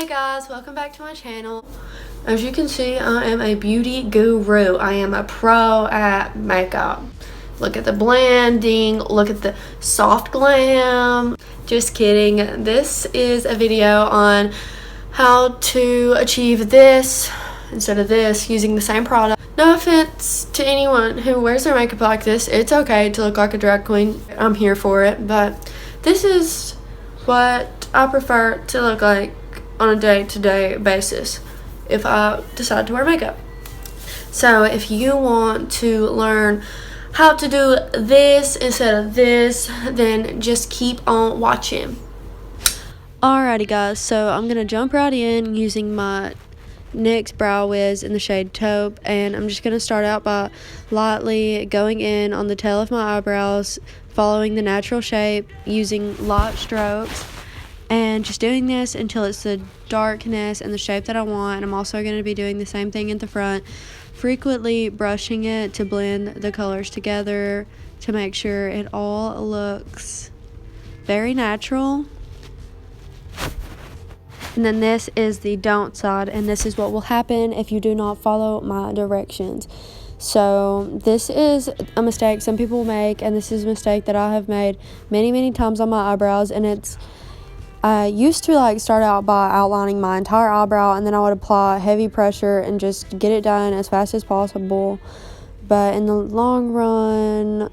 Hey guys, welcome back to my channel. As you can see, I am a beauty guru. I am a pro at makeup. Look at the blending, look at the soft glam. Just kidding. This is a video on how to achieve this instead of this using the same product. No offense to anyone who wears their makeup like this. It's okay to look like a drag queen. I'm here for it, but this is what I prefer to look like on a day-to-day basis if I decide to wear makeup. So if you want to learn how to do this instead of this, then just keep on watching. Alrighty guys, so I'm gonna jump right in using my NYX Brow Wiz in the shade Taupe, and I'm just gonna start out by lightly going in on the tail of my eyebrows, following the natural shape using light strokes, and just doing this until it's the darkness and the shape that I want. And I'm also going to be doing the same thing at the front, frequently brushing it to blend the colors together to make sure it all looks very natural. And then this is the don't side, and this is what will happen if you do not follow my directions. So this is a mistake some people make, and this is a mistake that I have made many times on my eyebrows. And I used to start out by outlining my entire eyebrow, and then I would apply heavy pressure and just get it done as fast as possible. But in the long run,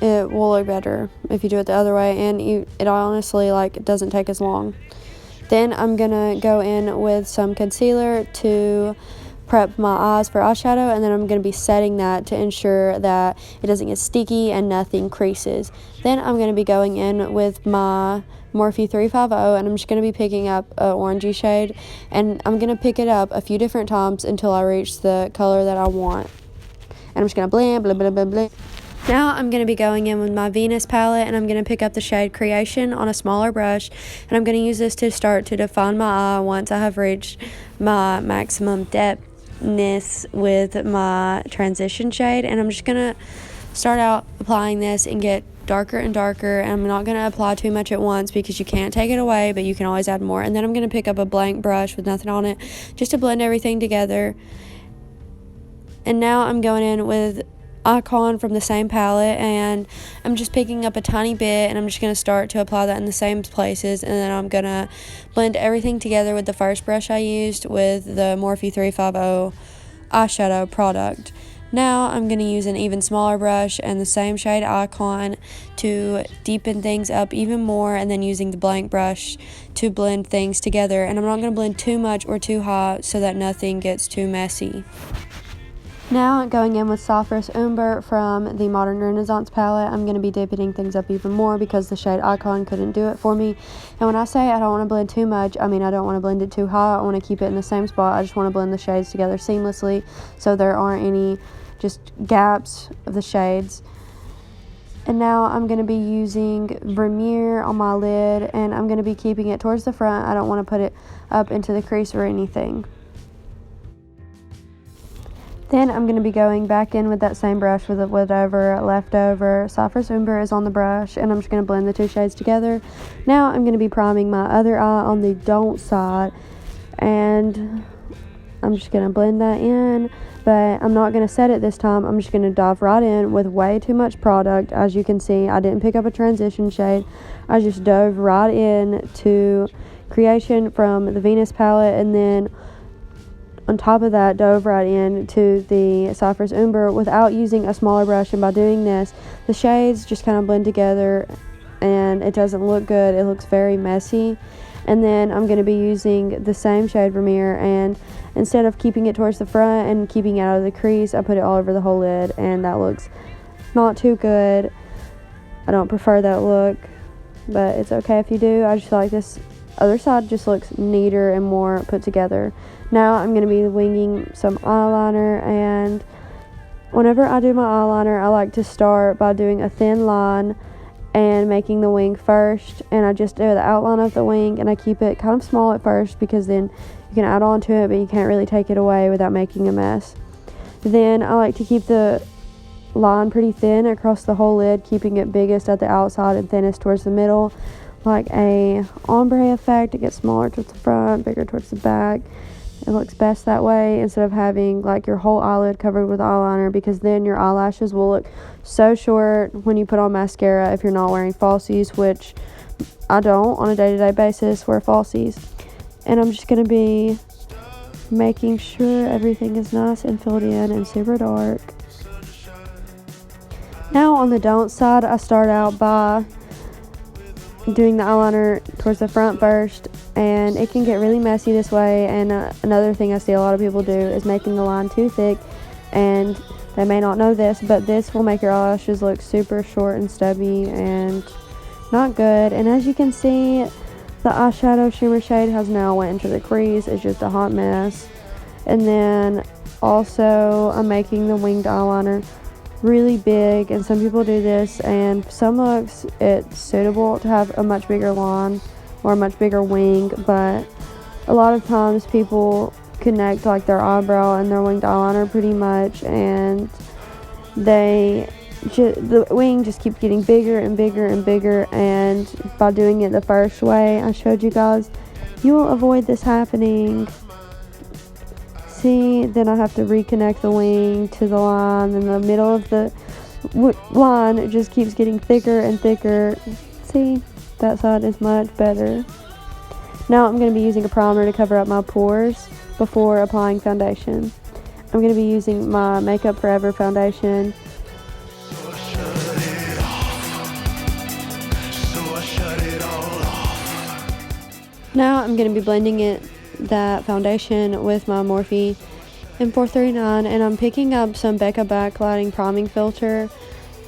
it will look better if you do it the other way, and it honestly doesn't take as long. Then I'm gonna go in with some concealer to prep my eyes for eyeshadow, and then I'm going to be setting that to ensure that it doesn't get sticky and nothing creases. Then I'm going to be going in with my Morphe 350, and I'm just going to be picking up an orangey shade, and I'm going to pick it up a few different times until I reach the color that I want. And I'm just going to blend, blend, blend, blend, blend. Now I'm going to be going in with my Venus palette, and I'm going to pick up the shade Creation on a smaller brush, and I'm going to use this to start to define my eye once I have reached my maximum depth with my transition shade. And I'm just gonna start out applying this and get darker and darker, and I'm not gonna apply too much at once because you can't take it away, but you can always add more. And then I'm gonna pick up a blank brush with nothing on it just to blend everything together. And now I'm going in with Icon from the same palette, and I'm just picking up a tiny bit, and I'm just going to start to apply that in the same places, and then I'm going to blend everything together with the first brush I used with the Morphe 350 eyeshadow product. Now I'm going to use an even smaller brush and the same shade Icon to deepen things up even more, and then using the blank brush to blend things together. And I'm not going to blend too much or too hot so that nothing gets too messy. Now going in with Soft Umber from the Modern Renaissance palette, I'm going to be deepening things up even more because the shade Icon couldn't do it for me. And when I say I don't want to blend too much, I mean I don't want to blend it too high. I want to keep it in the same spot. I just want to blend the shades together seamlessly so there aren't any just gaps of the shades. And now I'm going to be using Vermeer on my lid, and I'm going to be keeping it towards the front. I don't want to put it up into the crease or anything. Then I'm going to be going back in with that same brush with whatever left over. Soft Umber is on the brush, and I'm just going to blend the two shades together. Now I'm going to be priming my other eye on the don't side, and I'm just going to blend that in, but I'm not going to set it this time. I'm just going to dive right in with way too much product. As you can see, I didn't pick up a transition shade. I just dove right in to Creation from the Venus palette, and then on top of that dove right into the Soft Umber without using a smaller brush. And by doing this, the shades just kind of blend together and it doesn't look good. It looks very messy. And then I'm going to be using the same shade Vermeer, and instead of keeping it towards the front and keeping it out of the crease, I put it all over the whole lid, and that looks not too good. I don't prefer that look, but it's okay if you do. I just feel like this other side just looks neater and more put together. Now I'm going to be winging some eyeliner, and whenever I do my eyeliner, I like to start by doing a thin line and making the wing first, and I just do the outline of the wing, and I keep it kind of small at first because then you can add on to it, but you can't really take it away without making a mess. Then I like to keep the line pretty thin across the whole lid, keeping it biggest at the outside and thinnest towards the middle. like a ombre effect. It gets smaller towards the front, bigger towards the back. It looks best that way instead of having like your whole eyelid covered with eyeliner, because then your eyelashes will look so short when you put on mascara if you're not wearing falsies, which I don't on a day-to-day basis wear falsies. And I'm just going to be making sure everything is nice and filled in and super dark. Now on the don't side, I start out by doing the eyeliner towards the front first, and it can get really messy this way. And another thing I see a lot of people do is making the line too thick, and they may not know this, but this will make your eyelashes look super short and stubby and not good. And as you can see, the eyeshadow shimmer shade has now went into the crease. It's just a hot mess. And then also I'm making the winged eyeliner really big, and some people do this, and some looks it's suitable to have a much bigger line or a much bigger wing, but a lot of times people connect like their eyebrow and their winged eyeliner pretty much, and the wing just keeps getting bigger and bigger and bigger. And by doing it the first way I showed you guys, you will avoid this happening. See, then I have to reconnect the wing to the line, and the middle of the line, it just keeps getting thicker and thicker. See, that side is much better. Now I'm going to be using a primer to cover up my pores before applying foundation. I'm going to be using my Makeup Forever foundation. Now I'm going to be blending that foundation with my Morphe M439, and I'm picking up some Becca Backlighting Priming Filter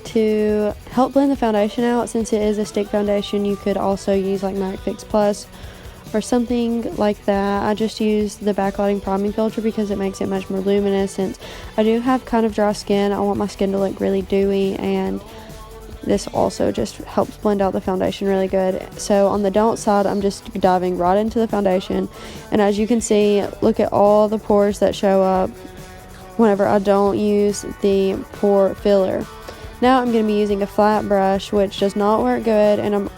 to help blend the foundation out. Since it is a stick foundation, you could also use like MAC Fix Plus or something like that. I just use the backlighting priming filter because it makes it much more luminous. Since I do have kind of dry skin, I want my skin to look really dewy, and this also just helps blend out the foundation really good. So on the don't side, I'm just diving right into the foundation, and as you can see, look at all the pores that show up whenever I don't use the pore filler. Now I'm going to be using a flat brush, which does not work good, and I'm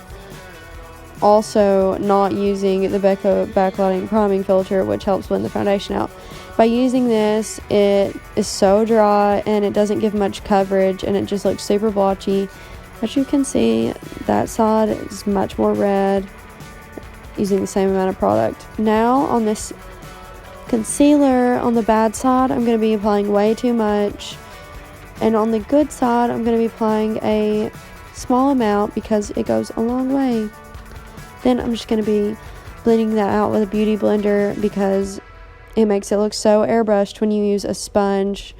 also not using the Becca Backlighting Priming Filter, which helps blend the foundation out. By using this, it is so dry and it doesn't give much coverage, and it just looks super blotchy. As you can see, that side is much more red using the same amount of product. Now on this concealer, on the bad side, I'm going to be applying way too much, and on the good side, I'm going to be applying a small amount because it goes a long way. Then I'm just going to be blending that out with a beauty blender because it makes it look so airbrushed when you use a sponge.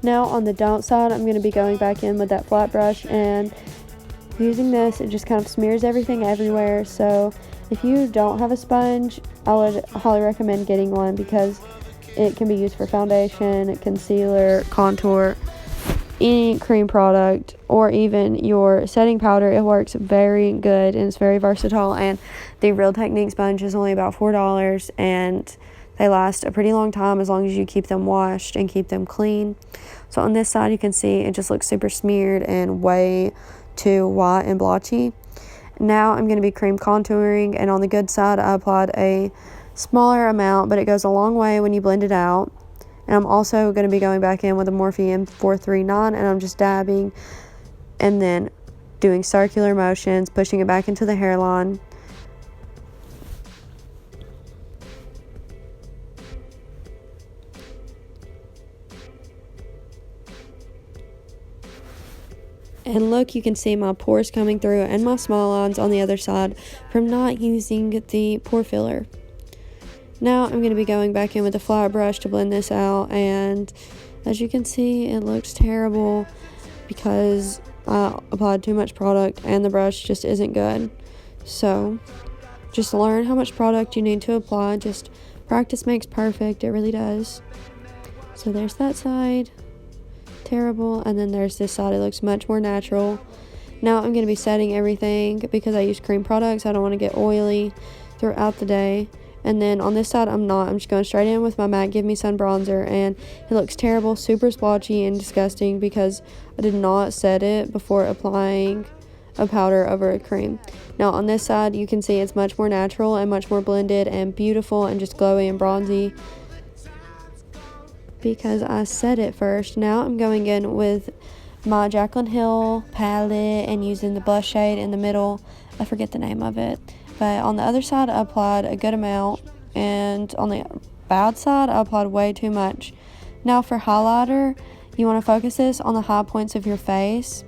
Now on the don't side, I'm going to be going back in with that flat brush, and using this, it just kind of smears everything everywhere. So if you don't have a sponge, I would highly recommend getting one because it can be used for foundation, concealer, contour, any cream product, or even your setting powder. It works very good and it's very versatile, and the Real Technique sponge is only about $4, and they last a pretty long time as long as you keep them washed and keep them clean. So on this side, you can see it just looks super smeared and way too white and blotchy. Now I'm going to be cream contouring, and on the good side, I applied a smaller amount, but it goes a long way when you blend it out. And I'm also going to be going back in with a Morphe M439, and I'm just dabbing and then doing circular motions, pushing it back into the hairline. And look, you can see my pores coming through and my small lines on the other side from not using the pore filler. Now I'm going to be going back in with a flat brush to blend this out, and as you can see, it looks terrible because I applied too much product and the brush just isn't good. So just learn how much product you need to apply. Just practice makes perfect. It really does. So there's that side. Terrible. And then there's this side. It looks much more natural. Now I'm going to be setting everything because I use cream products. I don't want to get oily throughout the day. And then on this side, I'm just going straight in with my MAC Give Me Sun bronzer, and it looks terrible, super splotchy and disgusting because I did not set it before applying a powder over a cream. Now on this side, you can see it's much more natural and much more blended and beautiful and just glowy and bronzy because I set it first. Now I'm going in with my Jaclyn Hill palette and using the blush shade in the middle. I forget the name of it. But on the other side, I applied a good amount, and on the bad side, I applied way too much. Now for highlighter, you want to focus this on the high points of your face.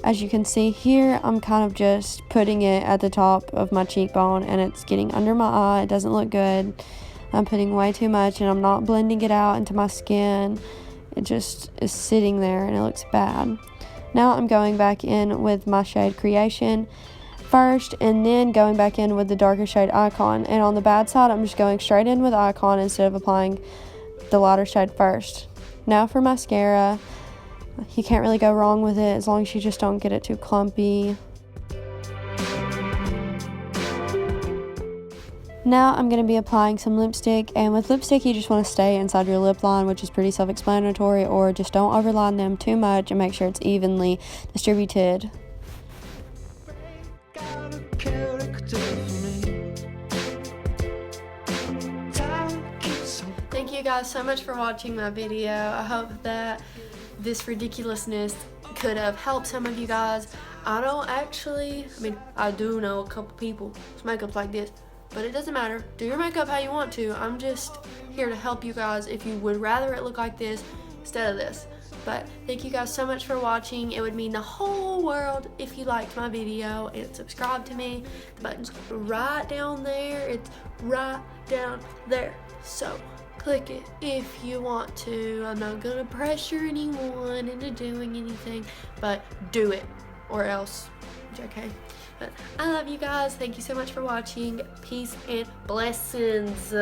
As you can see here, I'm kind of just putting it at the top of my cheekbone, and it's getting under my eye. It doesn't look good. I'm putting way too much, and I'm not blending it out into my skin. It just is sitting there, and it looks bad. Now I'm going back in with my shade Creation first, and then going back in with the darker shade Icon. And on the bad side, I'm just going straight in with Icon instead of applying the lighter shade first. Now for mascara, you can't really go wrong with it as long as you just don't get it too clumpy. Now I'm going to be applying some lipstick, and with lipstick you just want to stay inside your lip line, which is pretty self-explanatory, or just don't overline them too much and make sure it's evenly distributed. Thank you guys so much for watching my video. I hope that this ridiculousness could have helped some of you guys. I do know a couple people whose makeup's like this, but it doesn't matter. Do your makeup how you want to. I'm just here to help you guys if you would rather it look like this instead of this. But thank you guys so much for watching. It would mean the whole world if you liked my video and subscribe to me. The button's right down there. It's right down there. So click it if you want to. I'm not gonna pressure anyone into doing anything, but do it or else. Okay. But I love you guys. Thank you so much for watching. Peace and blessings.